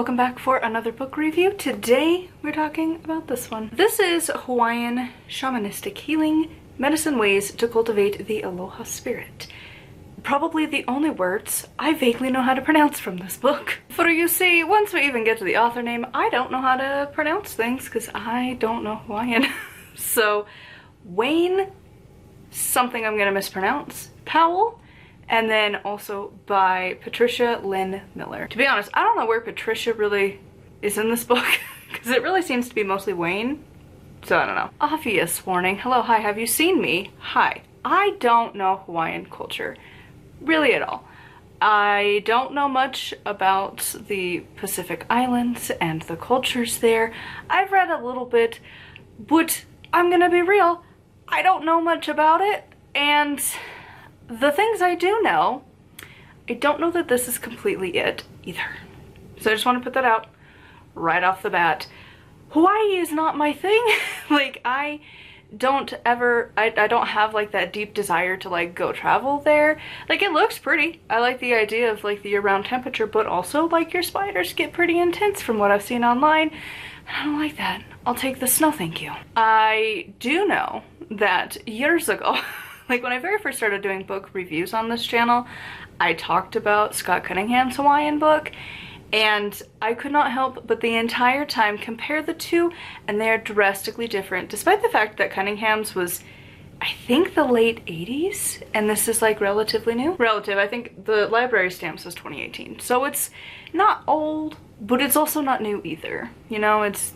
welcome back for another book review. Today we're talking about this one. This is Hawaiian Shamanistic Healing Medicine Ways to Cultivate the Aloha Spirit. Probably the only words I vaguely know how to pronounce from this book. For you see, once we even get to the author name, I don't know how to pronounce things because I don't know Hawaiian. So Wayne, something I'm gonna mispronounce, Powell, and then also by Patricia Lynn Miller. To be honest, I don't know where Patricia really is in this book because it really seems to be mostly Wayne. So I don't know. Obvious warning. Hello, hi, have you seen me? Hi. I don't know Hawaiian culture really at all. I don't know much about the Pacific Islands and the cultures there. I've read a little bit, but I'm gonna be real, I don't know much about it, and the things I do know, I don't know that this is completely it either. So I just want to put that out right off the bat. Hawaii is not my thing. Like, I don't have like that deep desire to like go travel there. Like, it looks pretty. I like the idea of like the year-round temperature, but also like your spiders get pretty intense from what I've seen online. I don't like that. I'll take the snow, thank you. I do know that years ago, like when I very first started doing book reviews on this channel, I talked about Scott Cunningham's Hawaiian book, and I could not help but the entire time compare the two, and they are drastically different, despite the fact that Cunningham's was, I think, the late 80s, and this is like relatively new. Relative, I think the library stamps was 2018, so it's not old, but it's also not new either. You know, it's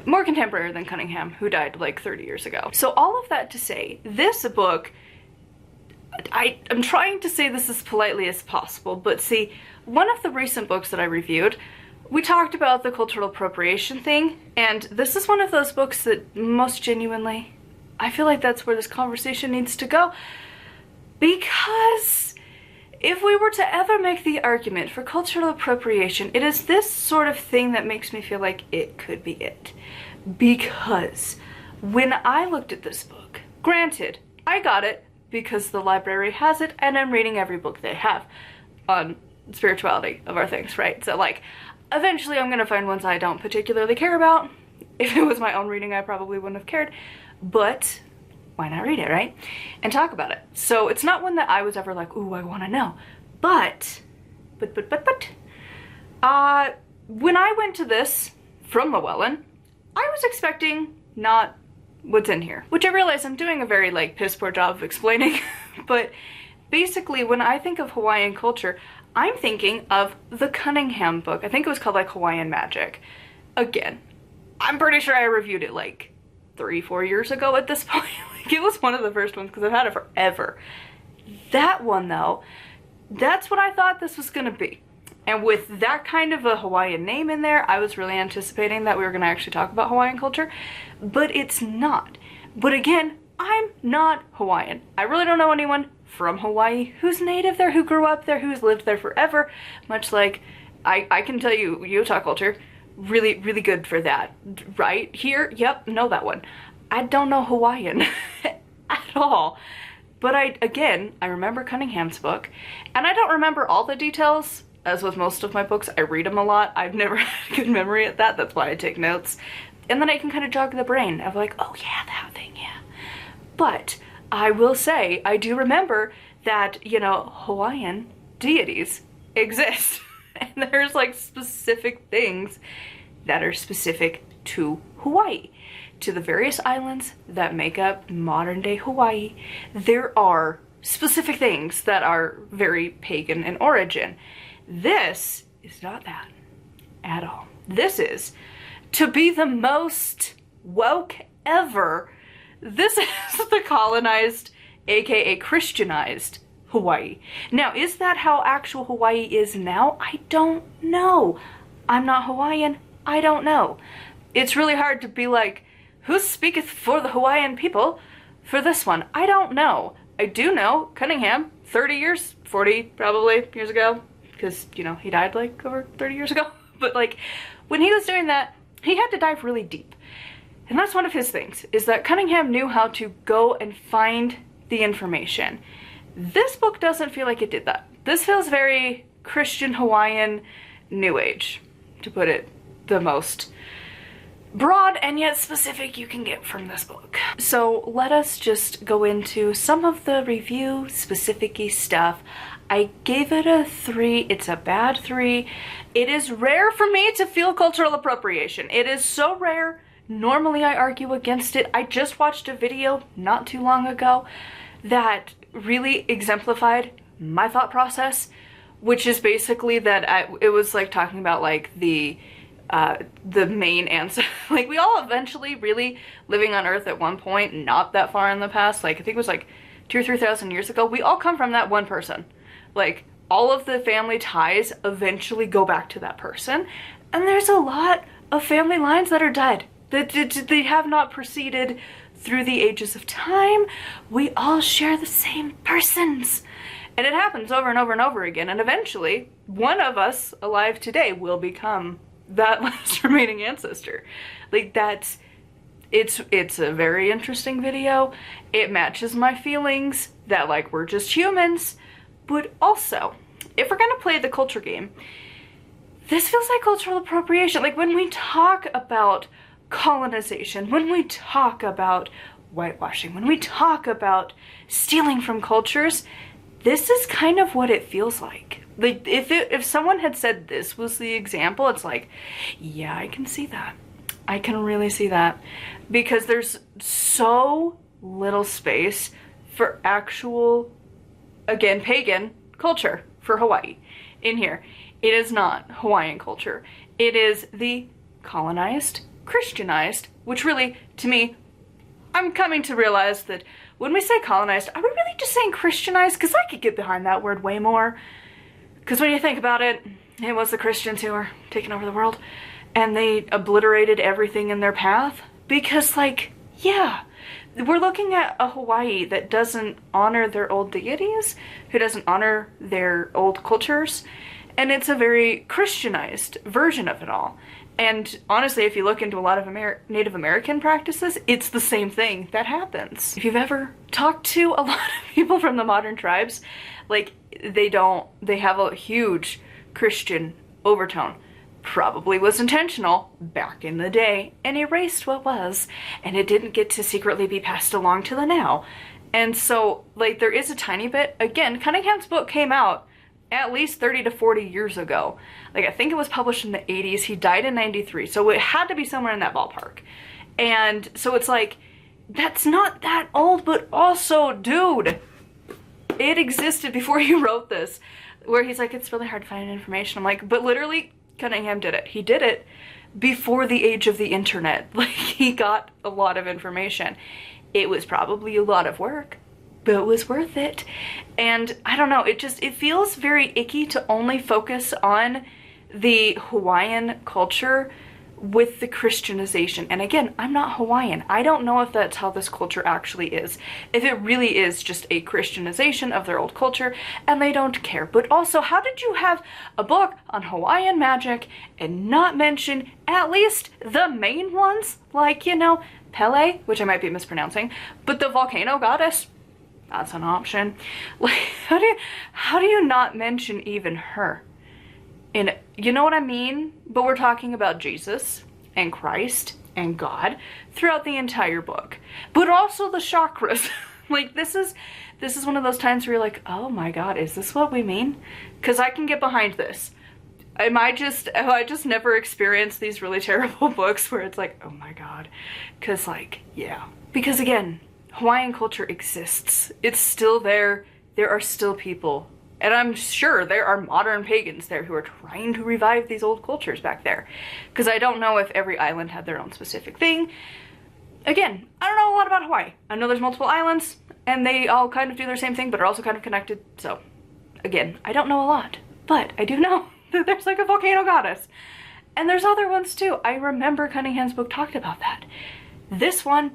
more contemporary than Cunningham, who died like 30 years ago. So all of that to say, this book, I'm trying to say this as politely as possible, but see, one of the recent books that I reviewed, we talked about the cultural appropriation thing, and this is one of those books that most genuinely, I feel like that's where this conversation needs to go, because if we were to ever make the argument for cultural appropriation, it is this sort of thing that makes me feel like it could be it. Because when I looked at this book, granted, I got it because the library has it and I'm reading every book they have on spirituality of our things, right? So like, eventually I'm gonna find ones I don't particularly care about. If it was my own reading, I probably wouldn't have cared, but why not read it, right? And talk about it. So it's not one that I was ever like, ooh, I wanna know. But, when I went to this from Llewellyn, I was expecting not what's in here, which I realize I'm doing a very like piss poor job of explaining. But basically, when I think of Hawaiian culture, I'm thinking of the Cunningham book. I think it was called like Hawaiian Magic. Again, I'm pretty sure I reviewed it like 3-4 years ago at this point. Like, it was one of the first ones because I've had it forever. That one though, that's what I thought this was gonna be. And with that kind of a Hawaiian name in there, I was really anticipating that we were gonna actually talk about Hawaiian culture, but it's not. But again, I'm not Hawaiian. I really don't know anyone from Hawaii who's native there, who grew up there, who's lived there forever, much like I can tell you Utah culture, really, really good for that. Right here, yep, know that one. I don't know Hawaiian at all. But I remember Cunningham's book, and I don't remember all the details. As with most of my books, I read them a lot. I've never had a good memory at that. That's why I take notes. And then I can kind of jog the brain of like, oh yeah, that thing, yeah. But I will say, I do remember that, you know, Hawaiian deities exist. And there's like specific things that are specific to Hawaii. To the various islands that make up modern day Hawaii, there are specific things that are very pagan in origin. This is not that at all. This is, to be the most woke ever, this is the colonized, aka Christianized Hawaii. Now, is that how actual Hawaii is now? I don't know. I'm not Hawaiian. I don't know. It's really hard to be like, who speaketh for the Hawaiian people for this one? I don't know. I do know Cunningham, 30 years, 40 probably years ago, because, you know, he died like over 30 years ago. But like, when he was doing that, he had to dive really deep. And that's one of his things, is that Cunningham knew how to go and find the information. This book doesn't feel like it did that. This feels very Christian Hawaiian, New Age, to put it the most broad and yet specific you can get from this book. So let us just go into some of the review specific-y stuff. I gave it a 3. It's a bad 3. It is rare for me to feel cultural appropriation. It is so rare. Normally I argue against it. I just watched a video not too long ago that really exemplified my thought process, which is basically that it was like talking about like the main ancestor, like we all eventually really living on Earth at one point, not that far in the past, like I think it was like 2,000 or 3,000 years ago, we all come from that one person. Like all of the family ties eventually go back to that person, and there's a lot of family lines that are dead. They have not proceeded through the ages of time. We all share the same persons. And it happens over and over and over again, and eventually one of us alive today will become that last remaining ancestor. Like it's a very interesting video. It matches my feelings that like we're just humans, but also if we're gonna play the culture game, this feels like cultural appropriation. Like when we talk about colonization, when we talk about whitewashing, when we talk about stealing from cultures, this is kind of what it feels like. Like if someone had said this was the example, it's like, yeah, I can see that. I can really see that, because there's so little space for actual, again, pagan culture for Hawaii in here. It is not Hawaiian culture. It is the colonized, Christianized, which really, to me, I'm coming to realize that when we say colonized, are we really just saying Christianized? Because I could get behind that word way more. Because when you think about it, it was the Christians who were taking over the world, and they obliterated everything in their path. Because, like, yeah, we're looking at a Hawaii that doesn't honor their old deities, who doesn't honor their old cultures, and it's a very Christianized version of it all. And honestly, if you look into a lot of Native American practices, it's the same thing that happens. If you've ever talked to a lot of people from the modern tribes, like they have a huge Christian overtone. Probably was intentional back in the day and erased what was, and it didn't get to secretly be passed along to the now. And so, like, there is a tiny bit. Again, Cunningham's book came out at least 30 to 40 years ago. Like, I think it was published in the 80s. He died in 93, so it had to be somewhere in that ballpark. And so it's like, that's not that old, but also, dude, it existed before he wrote this, where he's like, it's really hard to find information. I'm like, but literally, Cunningham did it. He did it before the age of the internet. Like, he got a lot of information. It was probably a lot of work, but it was worth it. And I don't know, it feels very icky to only focus on the Hawaiian culture with the Christianization. And again, I'm not Hawaiian. I don't know if that's how this culture actually is. If it really is just a Christianization of their old culture and they don't care. But also, how did you have a book on Hawaiian magic and not mention at least the main ones? Like, you know, Pele, which I might be mispronouncing, but the volcano goddess, that's an option. Like, how do you not mention even her? And you know what I mean? But we're talking about Jesus and Christ and God throughout the entire book, but also the chakras. Like, this is one of those times where you're like, oh my God, is this what we mean? Because I can get behind this. Have I just never experienced these really terrible books where it's like, oh my God. Because, like, yeah. Because again, Hawaiian culture exists. It's still there. There are still people. And I'm sure there are modern pagans there who are trying to revive these old cultures back there. Because I don't know if every island had their own specific thing. Again, I don't know a lot about Hawaii. I know there's multiple islands, and they all kind of do their same thing, but are also kind of connected. So, again, I don't know a lot. But I do know that there's like a volcano goddess. And there's other ones too. I remember Cunningham's book talked about that. This one,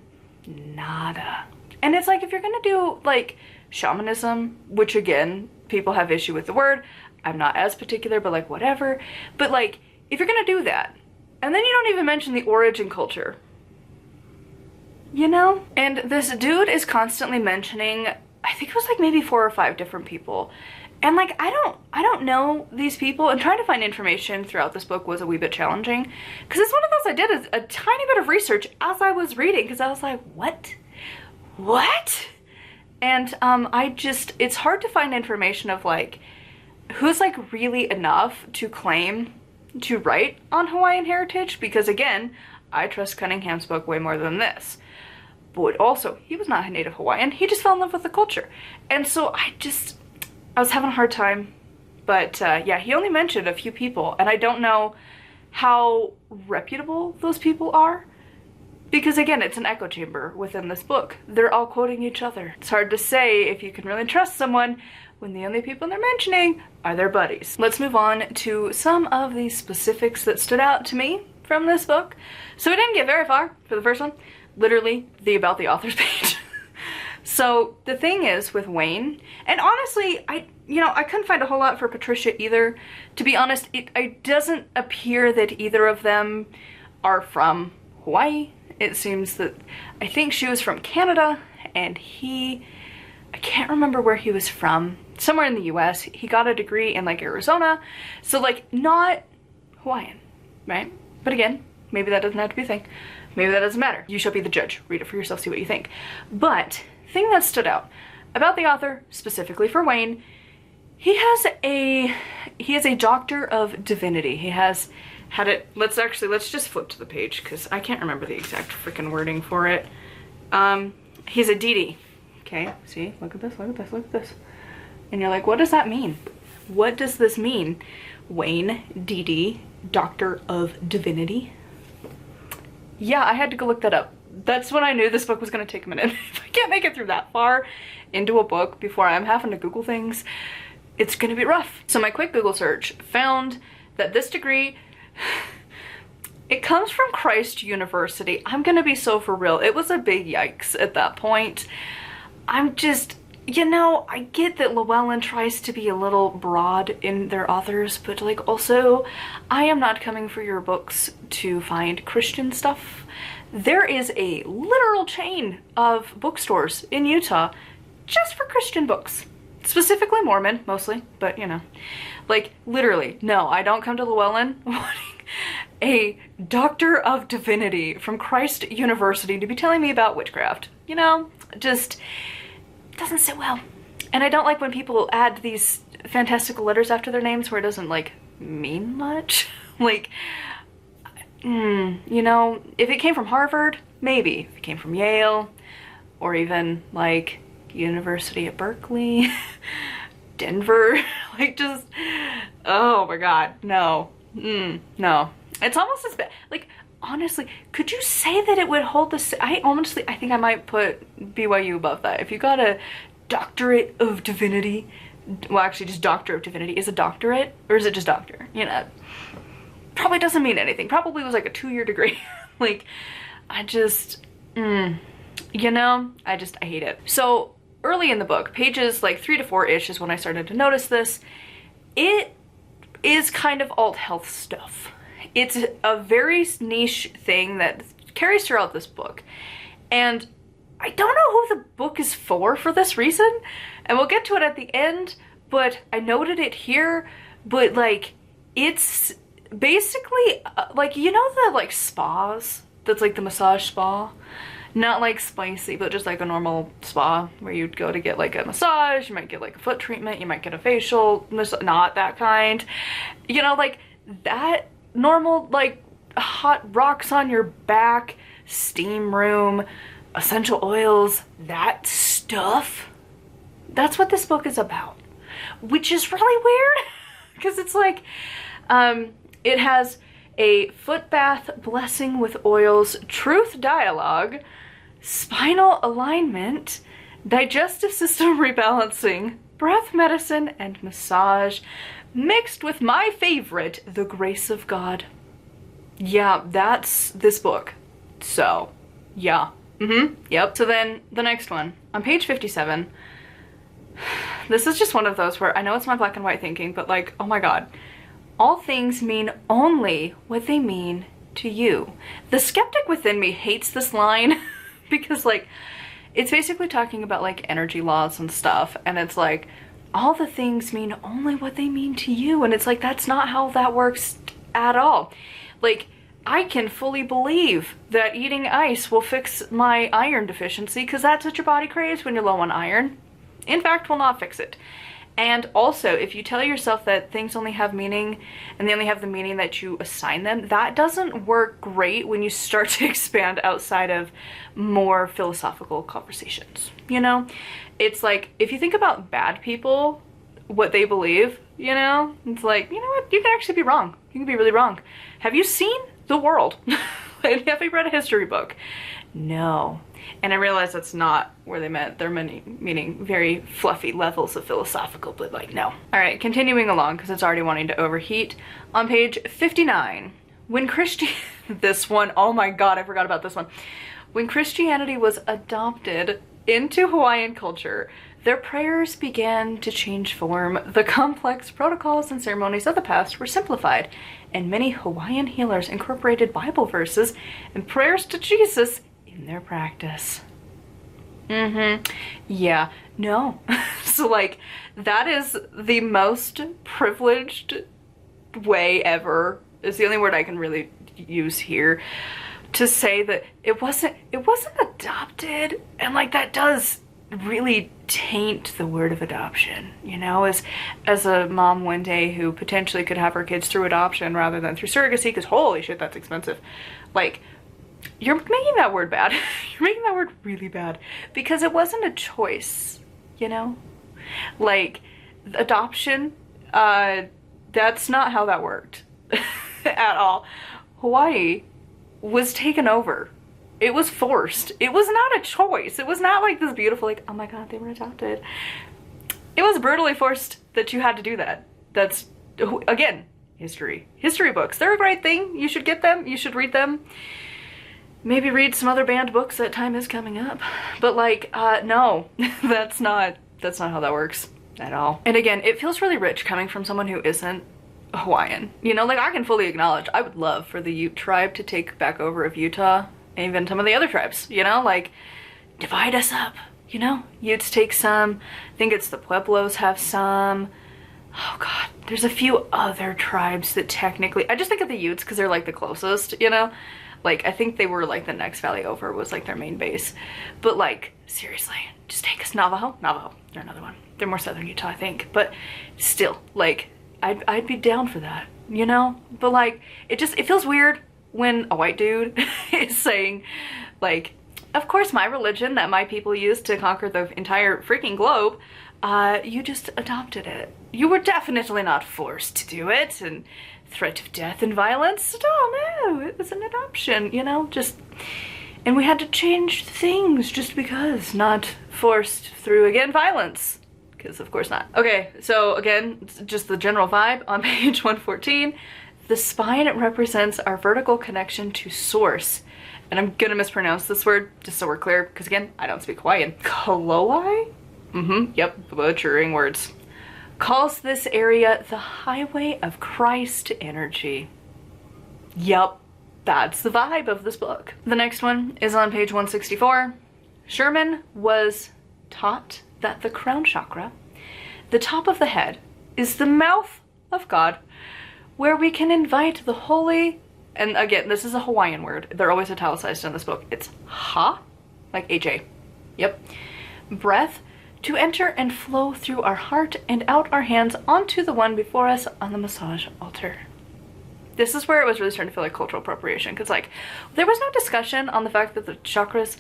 nada. And it's like, if you're gonna do like shamanism, which again, people have issue with the word. I'm not as particular, but like whatever. But like, if you're gonna do that, and then you don't even mention the origin culture, you know? And this dude is constantly mentioning, I think it was like maybe 4 or 5 different people. And like, I don't know these people, and trying to find information throughout this book was a wee bit challenging, because it's one of those I did a tiny bit of research as I was reading, because I was like, what? And it's hard to find information of like who's like really enough to claim to write on Hawaiian heritage, because again, I trust Cunningham's book way more than this. But also, he was not a native Hawaiian, he just fell in love with the culture. And so I was having a hard time. But yeah, he only mentioned a few people, and I don't know how reputable those people are, because again, it's an echo chamber within this book. They're all quoting each other. It's hard to say if you can really trust someone when the only people they're mentioning are their buddies. Let's move on to some of the specifics that stood out to me from this book. So we didn't get very far for the first one. Literally the about the author's page. So the thing is with Wayne, and honestly, I couldn't find a whole lot for Patricia either. To be honest, it doesn't appear that either of them are from Hawaii. It seems that, I think she was from Canada, and I can't remember where he was from. Somewhere in the US. He got a degree in like Arizona. So like, not Hawaiian, right? But again, maybe that doesn't have to be a thing. Maybe that doesn't matter. You shall be the judge. Read it for yourself, see what you think. But thing that stood out about the author, specifically for Wayne, he is a doctor of divinity. He has had it, let's just flip to the page, because I can't remember the exact freaking wording for it. He's a DD. Okay, see, look at this, look at this, look at this. And you're like, what does that mean? What does this mean? Wayne, DD, Doctor of Divinity. Yeah, I had to go look that up. That's when I knew this book was going to take a minute. If I can't make it through that far into a book before I'm having to Google things, it's going to be rough. So my quick Google search found that this degree, it comes from Christ University. I'm going to be so for real. It was a big yikes at that point. I'm just, I get that Llewellyn tries to be a little broad in their authors, but like also, I am not coming for your books to find Christian stuff. There is a literal chain of bookstores in Utah just for Christian books. Specifically Mormon, mostly, but like literally, no, I don't come to Llewellyn wanting a Doctor of Divinity from Christ University to be telling me about witchcraft. Just doesn't sit well. And I don't like when people add these fantastical letters after their names where it doesn't like mean much. Like, if it came from Harvard, maybe. If it came from Yale, or even like University of Berkeley, Denver, like just, oh my God, no, no. It's almost as bad. Like, honestly, could you say that it would hold the same? I think I might put BYU above that. If you got a doctorate of divinity, well, actually just Doctor of Divinity, is a doctorate, or is it just doctor? Probably doesn't mean anything. Probably was like a 2-year degree. Like, I just, I hate it. So early in the book, pages like 3 to 4-ish is when I started to notice this. It is kind of alt health stuff. It's a very niche thing that carries throughout this book. And I don't know who the book is for this reason. And we'll get to it at the end, but I noted it here. But like, it's basically like, the like spas? That's like the massage spa. Not like spicy, but just like a normal spa where you'd go to get like a massage. You might get like a foot treatment. You might get a facial. Not that kind. Like that normal, like hot rocks on your back, steam room, essential oils, that stuff. That's what this book is about, which is really weird because it's like, it has a foot bath blessing with oils, truth dialogue, spinal alignment, digestive system rebalancing, breath medicine, and massage, mixed with my favorite, the grace of God. Yeah, that's this book. So, yeah. Yep. So then, the next one. On page 57, this is just one of those where I know it's my black and white thinking, but like, oh my God. All things mean only what they mean to you. The skeptic within me hates this line because like, it's basically talking about like energy laws and stuff, and it's like, all the things mean only what they mean to you. And it's like, that's not how that works at all. Like, I can fully believe that eating ice will fix my iron deficiency because that's what your body craves when you're low on iron. In fact, will not fix it. And also, if you tell yourself that things only have meaning and they only have the meaning that you assign them, that doesn't work great when you start to expand outside of more philosophical conversations, you know? It's like, if you think about bad people, what they believe, you know? It's like, you know what? You can actually be wrong. You can be really wrong. Have you seen the world? Have you read a history book? No. And I realize that's not where they meant. They're meaning very fluffy levels of philosophical, but like, no. All right, continuing along, because it's already wanting to overheat. On page 59, when this one, oh my God, I forgot about this one. When Christianity was adopted into Hawaiian culture, their prayers began to change form. The complex protocols and ceremonies of the past were simplified, and many Hawaiian healers incorporated Bible verses and prayers to Jesus in their practice. Yeah, no. So like, that is the most privileged way ever, is the only word I can really use here, to say that it wasn't adopted. And like, that does really taint the word of adoption, you know, as a mom one day who potentially could have her kids through adoption rather than through surrogacy, because holy shit, that's expensive. Like, you're making that word bad. You're making that word really bad, because it wasn't a choice, you know? Like, adoption, that's not how that worked at all. Hawaii was taken over. It was forced. It was not a choice. It was not like this beautiful, like, oh my God, they were adopted. It was brutally forced that you had to do that. That's, again, history. History books. They're a great thing. You should get them. You should read them. Maybe read some other banned books. That time is coming up. But like, no, that's not how that works at all. And again, it feels really rich coming from someone who isn't Hawaiian. You know, like, I can fully acknowledge, I would love for the Ute tribe to take back over of Utah, and even some of the other tribes, you know, like, divide us up, you know? Utes take some, I think it's the Pueblos have some. Oh God, there's a few other tribes that technically, I just think of the Utes because they're like the closest, you know? Like, I think they were like the next valley over was like their main base. But like, seriously, just take us. Navajo, they're another one. They're more southern Utah, I think. But still, like, I'd be down for that, you know? But like, it feels weird when a white dude is saying, like, of course my religion that my people used to conquer the entire freaking globe, you just adopted it. You were definitely not forced to do it, and threat of death and violence. Oh no, it was an adoption, you know, just, and we had to change things just because, not forced through, again, violence. Because of course not. Okay, so again, just the general vibe on page 114. The spine represents our vertical connection to source. And I'm gonna mispronounce this word, just so we're clear, because again, I don't speak Hawaiian. Kealohi? Yep, butchering words. Calls this area the highway of Christ energy. Yup, that's the vibe of this book. The next one is on page 164. Sherman was taught that the crown chakra, the top of the head, is the mouth of God, where we can invite the holy, and again, this is a Hawaiian word. They're always italicized in this book. It's ha, like H-A. Yep. Breath to enter and flow through our heart and out our hands onto the one before us on the massage altar. This is where it was really starting to feel like cultural appropriation, because like, there was no discussion on the fact that the chakras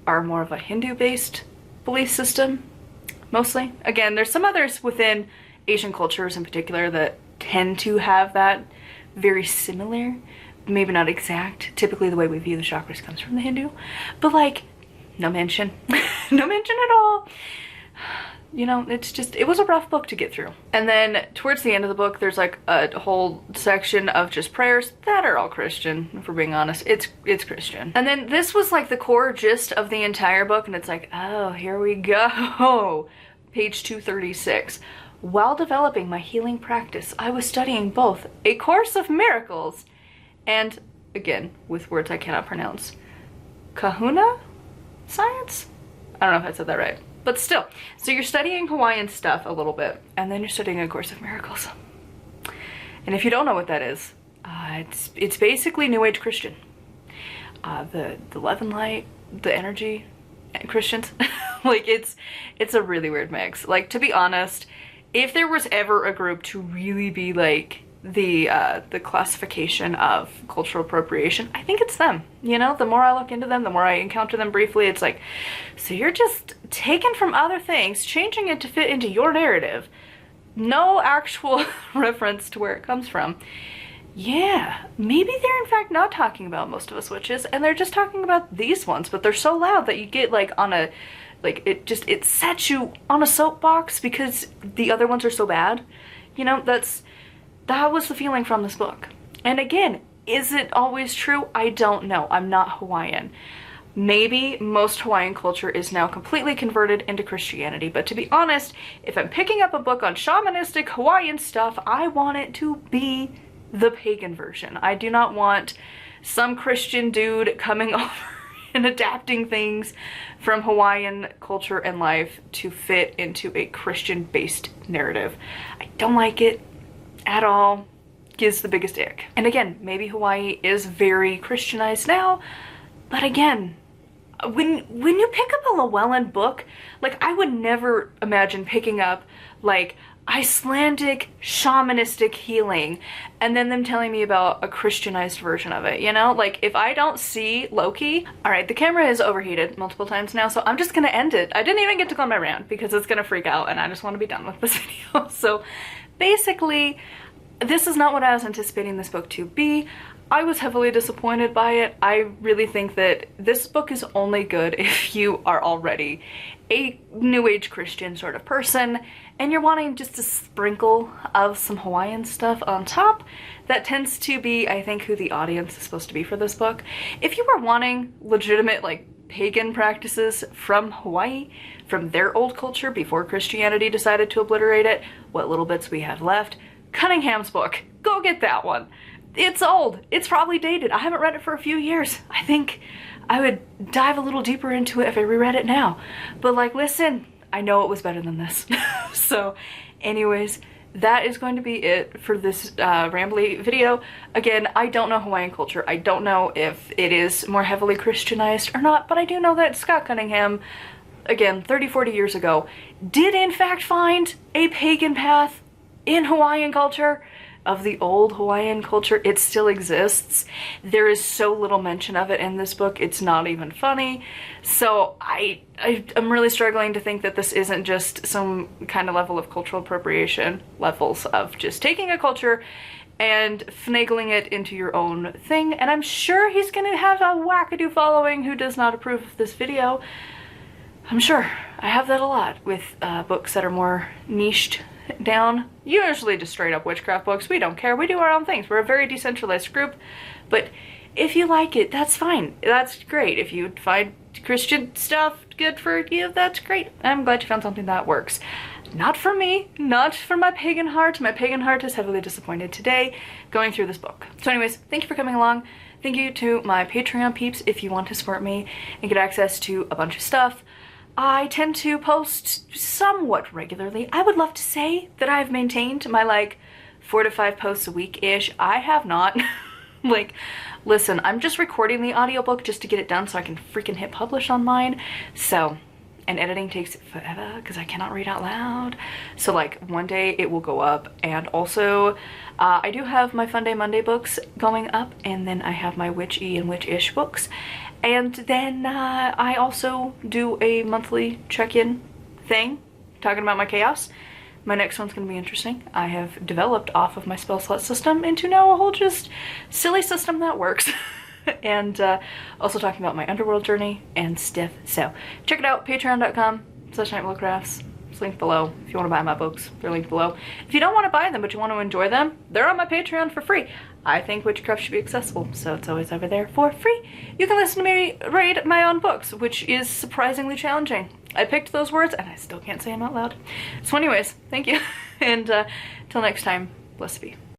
are more of a Hindu-based belief system, mostly. Again, there's some others within Asian cultures in particular that tend to have that very similar, maybe not exact. Typically the way we view the chakras comes from the Hindu, but like, no mention. No mention at all. You know, it's just, it was a rough book to get through. And then towards the end of the book, there's like a whole section of just prayers that are all Christian, if we're being honest. It's Christian. And then this was like the core gist of the entire book, and it's like, oh, here we go. Page 236. While developing my healing practice, I was studying both A Course of Miracles and, again, with words I cannot pronounce, kahuna science? I don't know if I said that right. but still. So you're studying Hawaiian stuff a little bit, and then you're studying A Course of Miracles. And if you don't know what that is, it's basically New Age Christian. The love and light, the energy Christians. Like, it's a really weird mix. Like, to be honest, if there was ever a group to really be like the classification of cultural appropriation, I think it's them. You know, the more I look into them, the more I encounter them briefly, it's like, so you're just taking from other things, changing it to fit into your narrative. No actual reference to where it comes from. Yeah, maybe they're in fact not talking about most of us witches, and they're just talking about these ones, but they're so loud that you get like on a, like, it sets you on a soapbox because the other ones are so bad. You know, that was the feeling from this book. And again, is it always true? I don't know. I'm not Hawaiian. Maybe most Hawaiian culture is now completely converted into Christianity, but to be honest, if I'm picking up a book on shamanistic Hawaiian stuff, I want it to be the pagan version. I do not want some Christian dude coming over and adapting things from Hawaiian culture and life to fit into a Christian-based narrative. I don't like it at all. Gives the biggest ick. And again, maybe Hawaii is very Christianized now, but again, when you pick up a Llewellyn book, like, I would never imagine picking up like Icelandic shamanistic healing and then them telling me about a Christianized version of it, you know? Like, if I don't see Loki, all right, the camera is overheated multiple times now, so I'm just gonna end it. I didn't even get to go on my rant because it's gonna freak out and I just want to be done with this video. So basically, this is not what I was anticipating this book to be. I was heavily disappointed by it. I really think that this book is only good if you are already a New Age Christian sort of person and you're wanting just a sprinkle of some Hawaiian stuff on top. That tends to be, I think, who the audience is supposed to be for this book. If you are wanting legitimate, like, pagan practices from Hawaii, from their old culture before Christianity decided to obliterate it, what little bits we have left, Cunningham's book, go get that one. It's old. It's probably dated. I haven't read it for a few years. I think I would dive a little deeper into it if I reread it now. But, like, listen, I know it was better than this. So anyways, that is going to be it for this rambly video. Again, I don't know Hawaiian culture. I don't know if it is more heavily Christianized or not, but I do know that Scott Cunningham, again, 30-40 years ago, did in fact find a pagan path in Hawaiian culture. Of the old Hawaiian culture. It still exists. There is so little mention of it in this book, it's not even funny. So I'm really struggling to think that this isn't just some kind of level of cultural appropriation, levels of just taking a culture and finagling it into your own thing. And I'm sure he's gonna have a wackadoo following who does not approve of this video. I'm sure. I have that a lot with books that are more niched down. Usually just straight up witchcraft books. We don't care. We do our own things. We're a very decentralized group. But if you like it, that's fine. That's great. If you find Christian stuff good for you, that's great. I'm glad you found something that works. Not for me. Not for my pagan heart. My pagan heart is heavily disappointed today going through this book. So anyways, thank you for coming along. Thank you to my Patreon peeps if you want to support me and get access to a bunch of stuff. I tend to post somewhat regularly. I would love to say that I've maintained my, like, 4 to 5 posts a week-ish. I have not. Like, listen, I'm just recording the audiobook just to get it done so I can freaking hit publish on mine. So, and editing takes forever because I cannot read out loud. So, like, one day it will go up. And also, I do have my Fun Day Monday books going up, and then I have my Witchy and Witch-ish books. And then I also do a monthly check-in thing, talking about my chaos. My next one's gonna be interesting. I have developed off of my spell slot system into now a whole just silly system that works. And also talking about my underworld journey and stuff. So check it out, patreon.com/nightwillowcrafts. It's linked below. If you want to buy my books, they're linked below. If you don't want to buy them but you want to enjoy them, they're on my Patreon for free. I think witchcraft should be accessible, so it's always over there for free. You can listen to me read my own books, which is surprisingly challenging. I picked those words and I still can't say them out loud. So anyways, thank you. And till next time, blessed be.